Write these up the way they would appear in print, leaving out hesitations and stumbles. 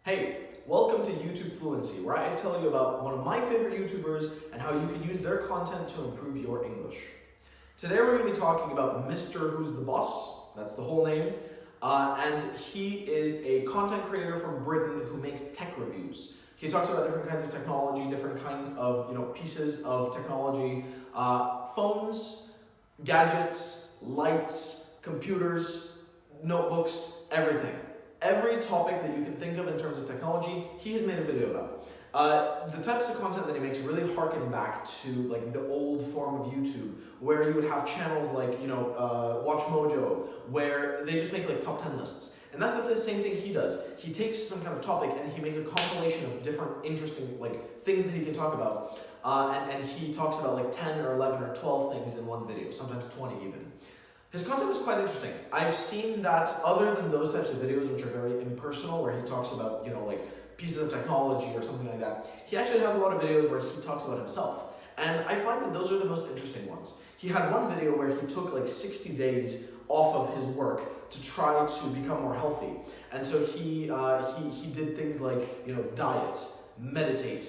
Hey, welcome to YouTube Fluency, where I tell you about one of my favorite YouTubers and how you can use their content to improve your English. Today we're going to be talking about Mr. Who's the Boss, that's the whole name, and he is a content creator from Britain who makes tech reviews. He talks about different kinds of technology, different kinds of pieces of technology, phones, gadgets, lights, computers, notebooks, everything. Every topic that you can think of in terms of technology, he has made a video about. The types of content that he makes really harken back to like the old form of YouTube, where you would have channels like Watch Mojo, where they just make like top 10 lists. And that's the same thing he does. He takes some kind of topic and he makes a compilation of different interesting things that he can talk about. And he talks about like 10 or 11 or 12 things in one video, sometimes 20 even. His content is quite interesting. I've seen that other than those types of videos which are very impersonal, where he talks about, pieces of technology or something like that, he actually has a lot of videos where he talks about himself. And I find that those are the most interesting ones. He had one video where he took like 60 days off of his work to try to become more healthy. And so he did things like, diet, meditate,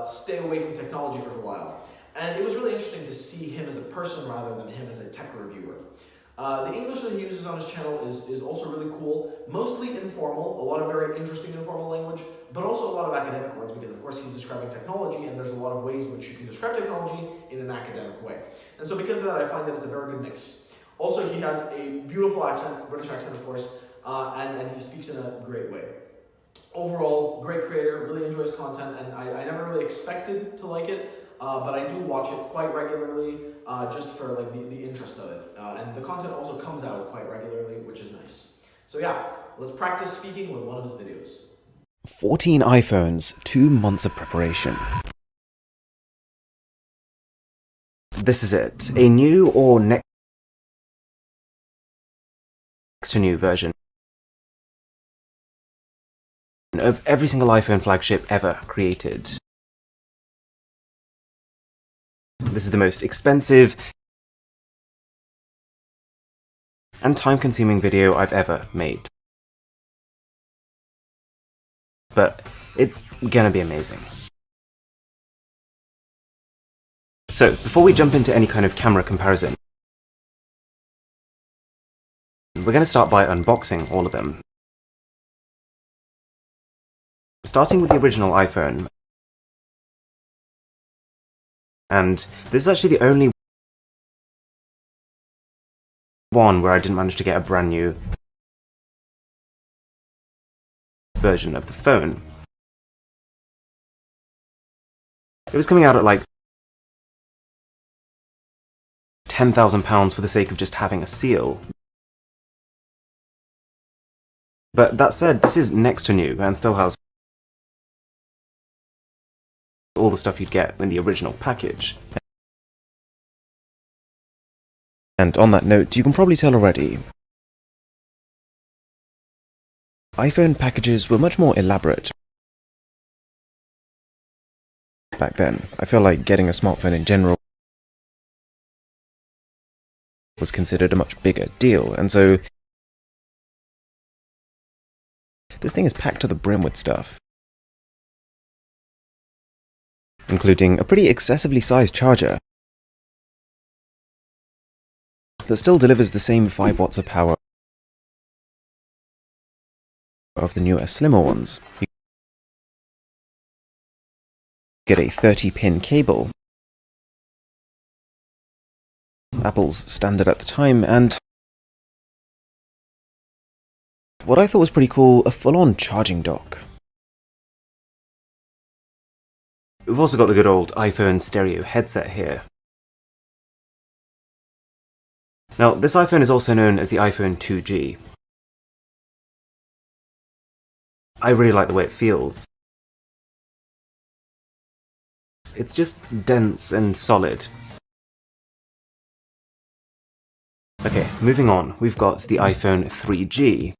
stay away from technology for a while. And it was really interesting to see him as a person rather than him as a tech reviewer. The English that he uses on his channel is also really cool, mostly informal, a lot of very interesting informal language, but also a lot of academic words because of course he's describing technology and there's a lot of ways in which you can describe technology in an academic way. And so because of that I find that it's a very good mix. Also he has a beautiful accent, British accent of course, and he speaks in a great way. Overall, great creator, really enjoys content, and I never really expected to like it. But I do watch it quite regularly, just for the interest of it. And the content also comes out quite regularly, which is nice. So yeah, let's practice speaking with one of his videos. 14 iPhones, 2 months of preparation. This is it. A new or next to new version of every single iPhone flagship ever created. This is the most expensive and time-consuming video I've ever made. But it's gonna be amazing. So, before we jump into any kind of camera comparison, we're gonna start by unboxing all of them. Starting with the original iPhone. And this is actually the only one where I didn't manage to get a brand new version of the phone. It was coming out at like £10,000 for the sake of just having a seal. But that said, this is next to new and still has all the stuff you'd get in the original package. And on that note, you can probably tell already, iPhone packages were much more elaborate back then. I feel like getting a smartphone in general was considered a much bigger deal, and so this thing is packed to the brim with stuff, including a pretty excessively sized charger that still delivers the same 5 watts of power of the newer, slimmer ones. You get a 30-pin cable, Apple's standard at the time, and what I thought was pretty cool, a full-on charging dock. We've also got the good old iPhone stereo headset here. Now, this iPhone is also known as the iPhone 2G. I really like the way it feels. It's just dense and solid. Okay, moving on, we've got the iPhone 3G.